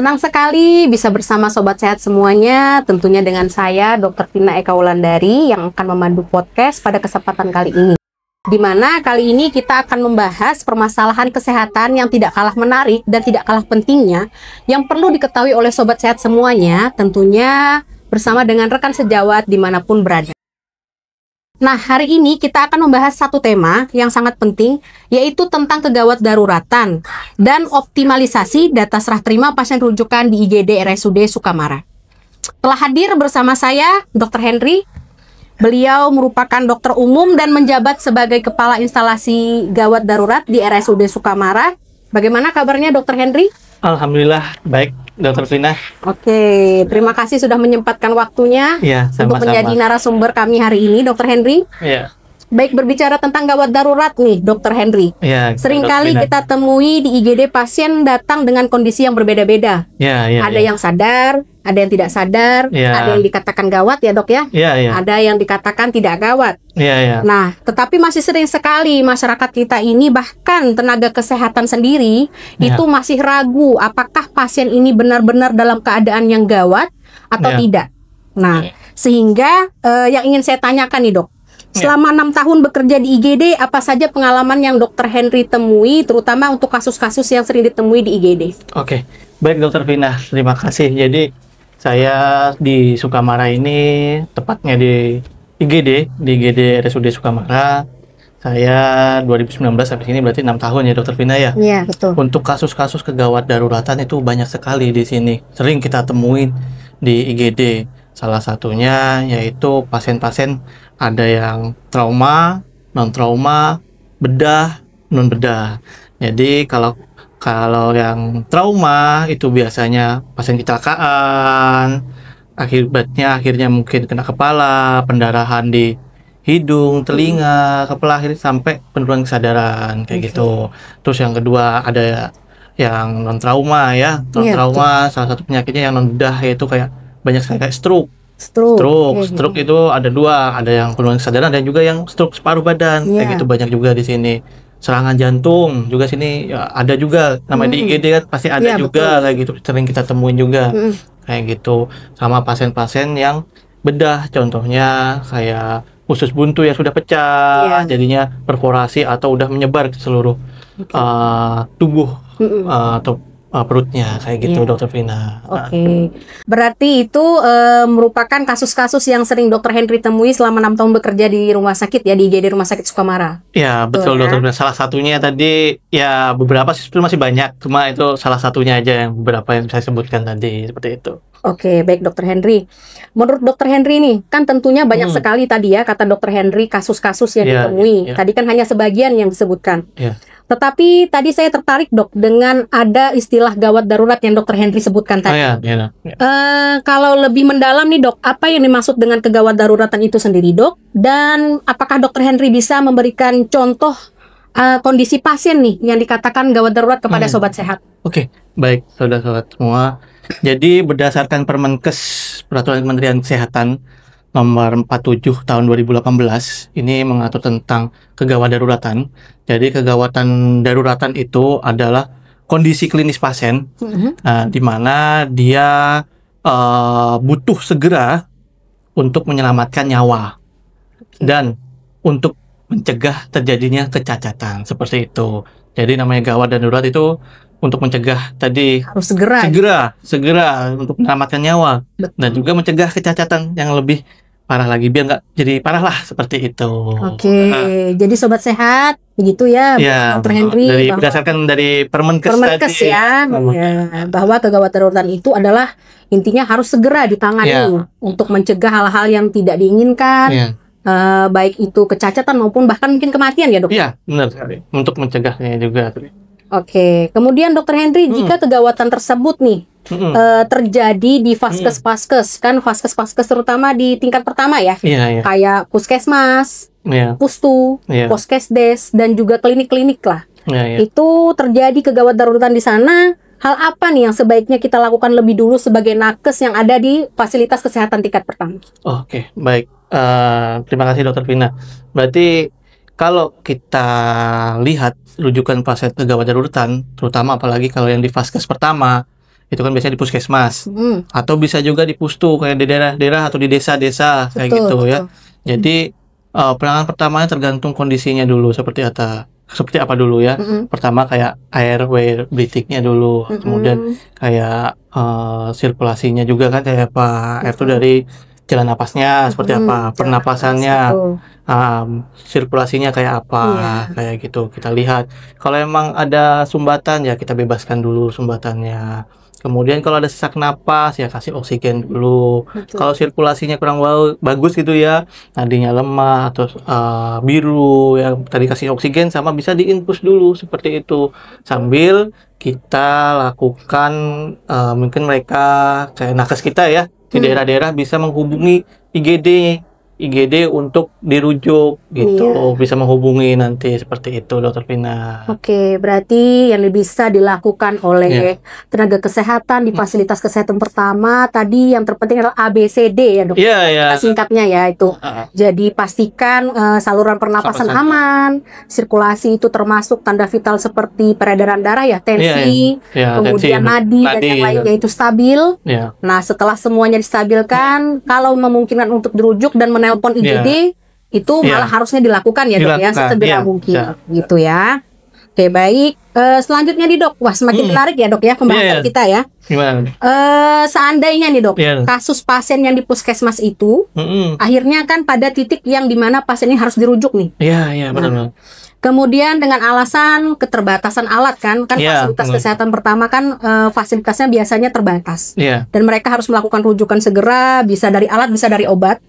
Senang sekali bisa bersama Sobat Sehat semuanya, tentunya dengan saya, Dr. Vina Eka Wulandari, yang akan memandu podcast pada kesempatan kali ini. Di mana kali ini kita akan membahas permasalahan kesehatan yang tidak kalah menarik dan tidak kalah pentingnya, yang perlu diketahui oleh Sobat Sehat semuanya, tentunya bersama dengan rekan sejawat dimanapun berada. Nah, hari ini kita akan membahas satu tema yang sangat penting, yaitu tentang kegawat daruratan dan optimalisasi data serah terima pasien rujukan di IGD RSUD Sukamara. Telah hadir bersama saya Dr. Henry. Beliau merupakan dokter umum dan menjabat sebagai Kepala Instalasi Gawat Darurat di RSUD Sukamara. Bagaimana kabarnya Dr. Henry? Alhamdulillah, baik Dr. Vina. Oke, terima kasih sudah menyempatkan waktunya untuk menjadi narasumber kami hari ini, Dr. Henry. Ya. Baik, berbicara tentang gawat darurat nih, Dr. Henry. Ya, seringkali kita temui di IGD pasien datang dengan kondisi yang berbeda-beda. Ada yang sadar, ada yang tidak sadar, ada yang dikatakan gawat ya dok ya. Ada yang dikatakan tidak gawat. Nah, tetapi masih sering sekali masyarakat kita ini, bahkan tenaga kesehatan sendiri, itu masih ragu apakah pasien ini benar-benar dalam keadaan yang gawat atau tidak. Nah, sehingga yang ingin saya tanyakan nih dok, selama 6 tahun bekerja di IGD, apa saja pengalaman yang Dr. Henry temui, terutama untuk kasus-kasus yang sering ditemui di IGD? Oke, baik Dr. Vina, terima kasih. Jadi saya di Sukamara ini, tepatnya di IGD RSUD Sukamara. Saya 2019 sampai sini berarti 6 tahun ya Dr. Vina ya? Iya, betul. Untuk kasus-kasus kegawat daruratan itu banyak sekali di sini. Sering kita temuin di IGD. Salah satunya yaitu pasien-pasien ada yang trauma, non-trauma, bedah, non-bedah. Jadi kalau yang trauma itu biasanya pasien kecelakaan, akhirnya mungkin kena kepala, pendarahan di hidung, telinga, kepala, akhirnya sampai penurunan kesadaran kayak gitu. Terus yang kedua ada yang non-trauma ya. Non-trauma salah satu penyakitnya yang non-bedah, yaitu kayak banyak sekali kayak stroke itu ada dua, ada yang penurunan kesadaran dan juga yang stroke separuh badan kayak gitu, banyak juga di sini. Serangan jantung juga sini ya, ada juga namanya di IGD kan pasti ada juga kayak gitu, sering kita temuin juga kayak gitu. Sama pasien-pasien yang bedah, contohnya kayak usus buntu yang sudah pecah, jadinya perforasi atau udah menyebar ke seluruh tubuh atau perutnya kayak gitu, Dr. Vina. Berarti itu merupakan kasus-kasus yang sering Dr. Henry temui selama 6 tahun bekerja di rumah sakit ya, di IGD Rumah Sakit Sukamara. Ya, betul Dr. Vina. Salah satunya tadi ya, beberapa sih masih banyak, cuma itu salah satunya aja yang beberapa yang saya sebutkan tadi, seperti itu. Oke, baik Dr. Henry. Menurut Dr. Henry nih, kan tentunya banyak sekali tadi ya, kata Dr. Henry, kasus-kasus yang ditemui. Tadi kan hanya sebagian yang disebutkan. Tetapi tadi saya tertarik dok dengan ada istilah gawat darurat yang Dr. Henry sebutkan tadi. Kalau lebih mendalam nih dok, apa yang dimaksud dengan kegawat daruratan itu sendiri dok? Dan apakah Dr. Henry bisa memberikan contoh kondisi pasien nih yang dikatakan gawat darurat kepada Sobat Sehat? Oke, baik sobat-sobat semua. Jadi berdasarkan Permenkes, Peraturan Kementerian Kesehatan Nomor 47 tahun 2018, ini mengatur tentang kegawat daruratan. Jadi kegawatan daruratan itu adalah kondisi klinis pasien di mana dia butuh segera untuk menyelamatkan nyawa dan untuk mencegah terjadinya kecacatan, seperti itu. Jadi namanya gawat darurat itu untuk mencegah tadi, harus segera untuk menyelamatkan nyawa. Dan juga mencegah kecacatan yang lebih parah lagi, biar nggak jadi parah lah, seperti itu. Jadi Sobat Sehat begitu ya, Dr. Henry, berdasarkan dari Permenkes tadi, bahwa kegawat daruratan itu adalah intinya harus segera ditangani untuk mencegah hal-hal yang tidak diinginkan, baik itu kecacatan maupun bahkan mungkin kematian ya dok? Iya, benar sekali, untuk mencegahnya juga. Kemudian Dr. Henry, jika kegawatan tersebut nih terjadi di vaskes-vaskes, kan vaskes-vaskes terutama di tingkat pertama ya, kayak puskesmas, pustu, poskesdes, dan juga klinik-klinik lah. Itu terjadi kegawat daruratan di sana, hal apa nih yang sebaiknya kita lakukan lebih dulu sebagai nakes yang ada di fasilitas kesehatan tingkat pertama? Baik. Terima kasih Dr. Vina. Berarti kalau kita lihat rujukan pasien kegawat daruratan, terutama apalagi kalau yang di vaskes pertama, Itu kan biasanya di puskesmas. Atau bisa juga di pustu kayak di daerah-daerah atau di desa-desa kayak gitu ya. Jadi penanganan pertamanya tergantung kondisinya dulu seperti apa dulu ya. Pertama kayak airway breathing-nya dulu, kemudian kayak sirkulasinya juga kan kayak apa, air itu dari jalan napasnya seperti apa, pernapasannya, sirkulasinya kayak apa, kayak gitu kita lihat. Kalau emang ada sumbatan ya kita bebaskan dulu sumbatannya. Kemudian kalau ada sesak napas ya kasih oksigen dulu. Kalau sirkulasinya kurang bagus gitu ya, nadinya lemah atau biru ya, tadi kasih oksigen sama bisa diinfus dulu seperti itu. Sambil kita lakukan mungkin mereka kayak nakes kita ya di daerah-daerah bisa menghubungi IGD untuk dirujuk gitu, bisa menghubungi nanti seperti itu Dokter Vina. Oke, berarti yang bisa dilakukan oleh tenaga kesehatan di fasilitas kesehatan pertama tadi yang terpenting adalah ABCD ya Dok. Singkatnya ya itu. Jadi pastikan saluran pernapasan aman, sirkulasi itu termasuk tanda vital seperti peredaran darah ya, tensi, kemudian nadi dan yang lainnya itu stabil. Nah, setelah semuanya distabilkan, kalau memungkinkan untuk dirujuk dan menelpon IGD itu malah harusnya dilakukan ya Dok ya, sesegera mungkin gitu ya. Oke, baik. Selanjutnya nih Dok, wah semakin menarik ya Dok ya pembahasan kita ya. Gimana? Seandainya nih Dok, kasus pasien yang di puskesmas itu akhirnya kan pada titik yang dimana pasien ini harus dirujuk nih. Iya, benar. Kemudian dengan alasan keterbatasan alat kan fasilitas kesehatan pertama kan fasilitasnya biasanya terbatas. Dan mereka harus melakukan rujukan segera, bisa dari alat, bisa dari obat.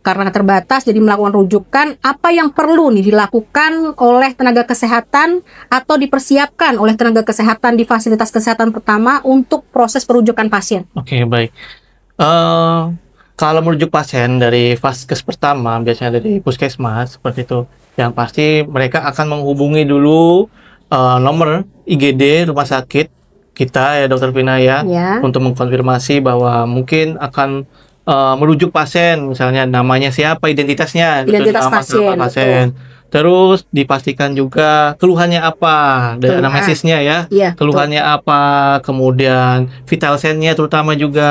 Karena terbatas jadi melakukan rujukan, apa yang perlu nih dilakukan oleh tenaga kesehatan atau dipersiapkan oleh tenaga kesehatan di fasilitas kesehatan pertama untuk proses perujukan pasien? Oke, baik. Kalau merujuk pasien dari vaskes pertama, biasanya dari puskesmas seperti itu, yang pasti mereka akan menghubungi dulu nomor IGD rumah sakit kita ya Dokter Vina ya, untuk mengkonfirmasi bahwa mungkin akan merujuk pasien, misalnya namanya siapa, identitas pasien. Terus dipastikan juga keluhannya apa, dari anamnesisnya ya, keluhannya apa, kemudian vital sign-nya terutama juga,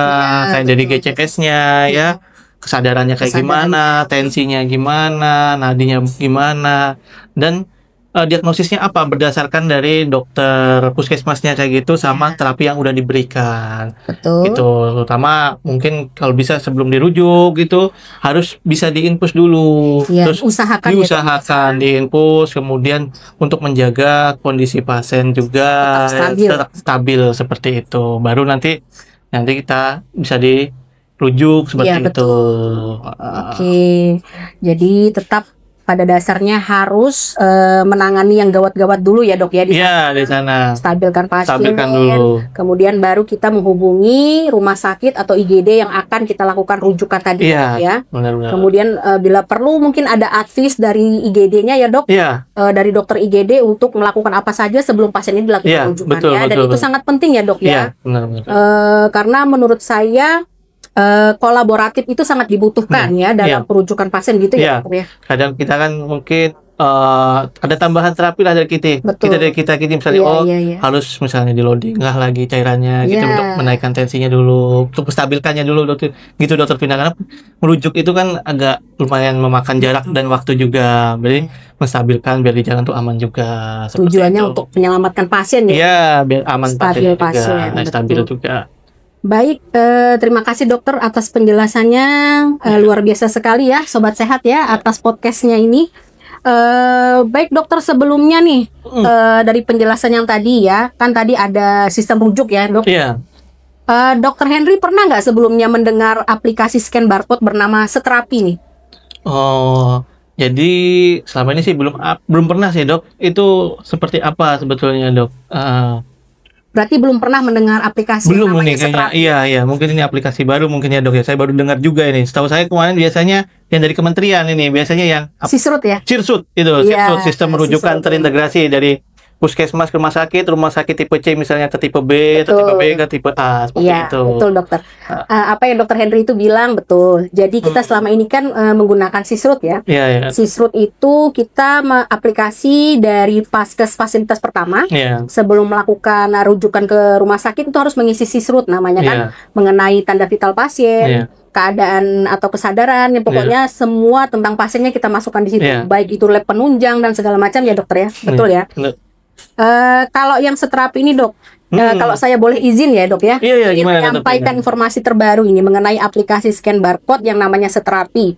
kayak dari GCS-nya ya, kesadarannya kayak gimana, tensinya gimana, nadinya gimana, dan diagnosisnya apa berdasarkan dari dokter puskesmasnya kayak gitu, sama terapi yang udah diberikan. Gitu, terutama mungkin kalau bisa sebelum dirujuk gitu harus bisa diinfus dulu, terus diusahakan diinfus, kemudian untuk menjaga kondisi pasien juga tetap stabil seperti itu, baru nanti kita bisa dirujuk seperti itu. Oke, jadi tetap pada dasarnya harus menangani yang gawat-gawat dulu ya Dok ya di sana. Stabilkan pasien dulu. Kemudian baru kita menghubungi rumah sakit atau IGD yang akan kita lakukan rujukan tadi ya. Benar. Kemudian bila perlu mungkin ada advice dari IGD-nya ya Dok. Dari dokter IGD untuk melakukan apa saja sebelum pasien ini dilakukan rujukan ya. Dan itu sangat penting ya Dok ya. Benar. Karena menurut saya kolaboratif itu sangat dibutuhkan ya dalam perujukan pasien gitu ya. Kadang kita kan mungkin ada tambahan terapi lah dari kita. Kita misalnya harus misalnya di loading lagi cairannya gitu untuk menaikkan tensinya dulu, untuk menstabilkannya dulu gitu Dokter Vina, karena merujuk itu kan agak lumayan memakan jarak dan waktu juga, jadi menstabilkan biar di jalan tuh aman juga. Tujuannya untuk menyelamatkan pasien ya. Iya, biar aman pasien juga, stabil juga. Baik, terima kasih dokter atas penjelasannya, luar biasa sekali ya Sobat Sehat ya atas podcastnya ini. Baik dokter, sebelumnya nih dari penjelasan yang tadi ya, kan tadi ada sistem rujuk ya dok. Dokter Henry pernah nggak sebelumnya mendengar aplikasi scan barcode bernama Seterapi nih? Jadi selama ini sih belum pernah sih dok. Itu seperti apa sebetulnya dok? Berarti belum pernah mendengar aplikasi belum nih kayaknya. Iya, mungkin ini aplikasi baru mungkin ya dok ya. Saya baru dengar juga ini. Setahu saya kemarin biasanya yang dari kementerian ini biasanya yang Sirsut ya. Sirsut itu, sistem rujukan terintegrasi dari puskesmas ke rumah sakit tipe C misalnya ke tipe B, atau tipe B ke tipe A, seperti Iya, itu. betul dokter. Apa yang dokter Henry itu bilang betul. Jadi kita selama ini kan menggunakan Sisrut ya. Iya, iya. Sisrut itu kita aplikasi dari Paskes fasilitas pertama. Iya. Sebelum melakukan rujukan ke rumah sakit itu harus mengisi Sisrut namanya kan, mengenai tanda vital pasien, keadaan atau kesadaran, yang pokoknya semua tentang pasiennya kita masukkan di situ, baik itu lab penunjang dan segala macam ya dokter ya, betul ya. Kalau yang seterapi ini dok, kalau saya boleh izin ya dok ya, ingin menyampaikan informasi terbaru ini mengenai aplikasi scan barcode yang namanya Seterapi.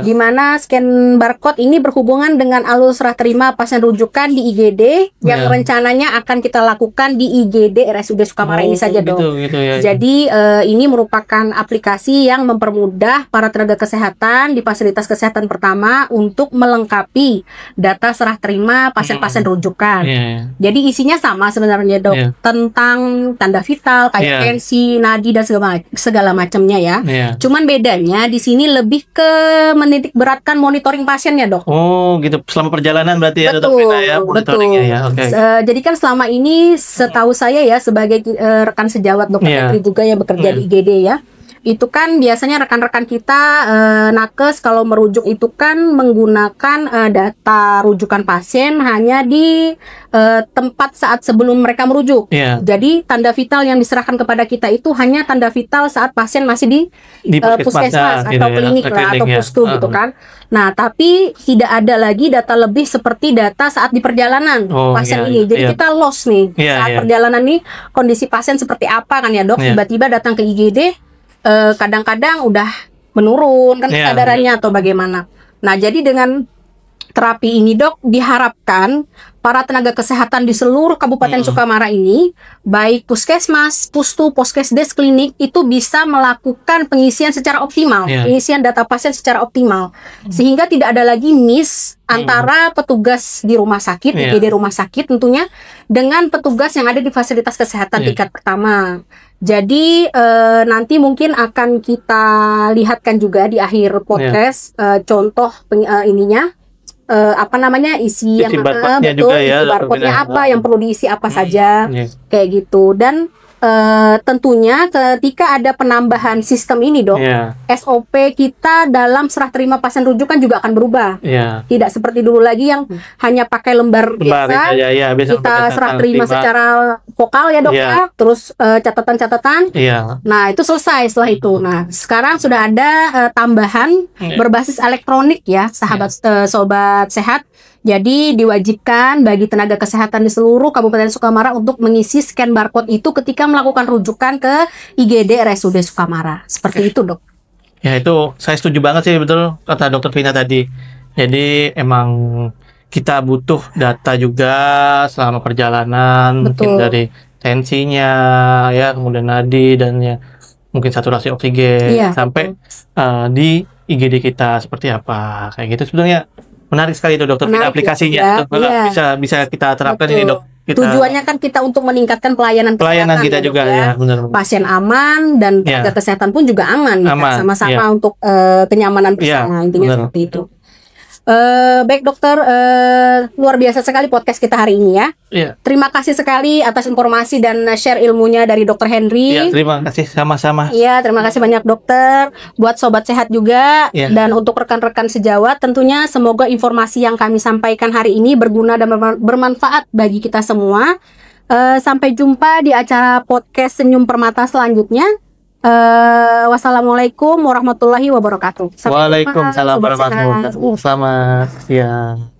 Di mana scan barcode ini berhubungan dengan alur serah terima pasien rujukan di IGD yang rencananya akan kita lakukan di IGD RSUD Sukamara ini saja dok. Jadi ini merupakan aplikasi yang mempermudah para tenaga kesehatan di fasilitas kesehatan pertama untuk melengkapi data serah terima pasien-pasien rujukan. Jadi isinya sama sebenarnya dok, tentang tanda vital, kayak tensi, nadi dan segala macamnya ya. Cuman bedanya di sini lebih ke menitik beratkan monitoring pasiennya dok. Oh gitu, selama perjalanan berarti ya dok ya monitoringnya ya. Jadi kan selama ini setahu saya ya sebagai rekan sejawat dokter Henry juga yang bekerja di IGD ya. Itu kan biasanya rekan-rekan kita nakes kalau merujuk itu kan menggunakan data rujukan pasien hanya di tempat saat sebelum mereka merujuk. Jadi tanda vital yang diserahkan kepada kita itu hanya tanda vital saat pasien masih di puskesmas atau klinik lah atau pustu gitu kan. Nah tapi tidak ada lagi data lebih seperti data saat di perjalanan pasien ini. Jadi kita lost nih saat perjalanan nih, kondisi pasien seperti apa kan ya dok. Tiba-tiba datang ke IGD kadang-kadang udah menurun kan kesadarannya atau bagaimana. Nah jadi dengan terapi ini dok diharapkan para tenaga kesehatan di seluruh Kabupaten Sukamara ini, baik puskesmas, pustu, poskesdes, klinik itu bisa melakukan pengisian secara optimal, pengisian data pasien secara optimal, sehingga tidak ada lagi miss antara petugas di rumah sakit, IGD rumah sakit tentunya, dengan petugas yang ada di fasilitas kesehatan tingkat pertama. Jadi nanti mungkin akan kita lihatkan juga di akhir podcast contoh ininya. Apa namanya isi yang barcode-nya betul juga ya, isi barcode-nya apa yang perlu diisi apa saja kayak gitu. Dan tentunya ketika ada penambahan sistem ini dok, SOP kita dalam serah terima pasien rujukan juga akan berubah. Tidak seperti dulu lagi yang hanya pakai lembar biasa, kita serah terima secara vokal ya dok ya, terus catatan-catatan. Nah itu selesai setelah itu. Nah sekarang sudah ada tambahan berbasis elektronik ya sahabat sobat sehat. Jadi diwajibkan bagi tenaga kesehatan di seluruh Kabupaten Sukamara untuk mengisi scan barcode itu ketika melakukan rujukan ke IGD RSUD Sukamara. Seperti itu dok. Ya itu saya setuju banget sih, betul kata dokter Vina tadi. Jadi emang kita butuh data juga selama perjalanan, mungkin dari tensinya ya, kemudian nadi dan ya mungkin saturasi oksigen sampai di IGD kita seperti apa kayak gitu. Sebenarnya menarik sekali itu dokter, aplikasinya bisa kita terapkan ini dok. Tujuannya kan kita untuk meningkatkan pelayanan kita juga ya, benar. Pasien aman dan tenaga kesehatan pun juga aman. Sama-sama untuk kenyamanan bersama, intinya seperti itu. Baik dokter, luar biasa sekali podcast kita hari ini ya. Terima kasih sekali atas informasi dan share ilmunya dari dokter Henry. Terima kasih sama-sama. Terima kasih banyak dokter. Buat sobat sehat juga dan untuk rekan-rekan sejawat, tentunya semoga informasi yang kami sampaikan hari ini berguna dan bermanfaat bagi kita semua. Sampai jumpa di acara podcast Senyum Permata selanjutnya. Wassalamualaikum warahmatullahi wabarakatuh. Waalaikumsalam warahmatullahi wabarakatuh. Selamat siang.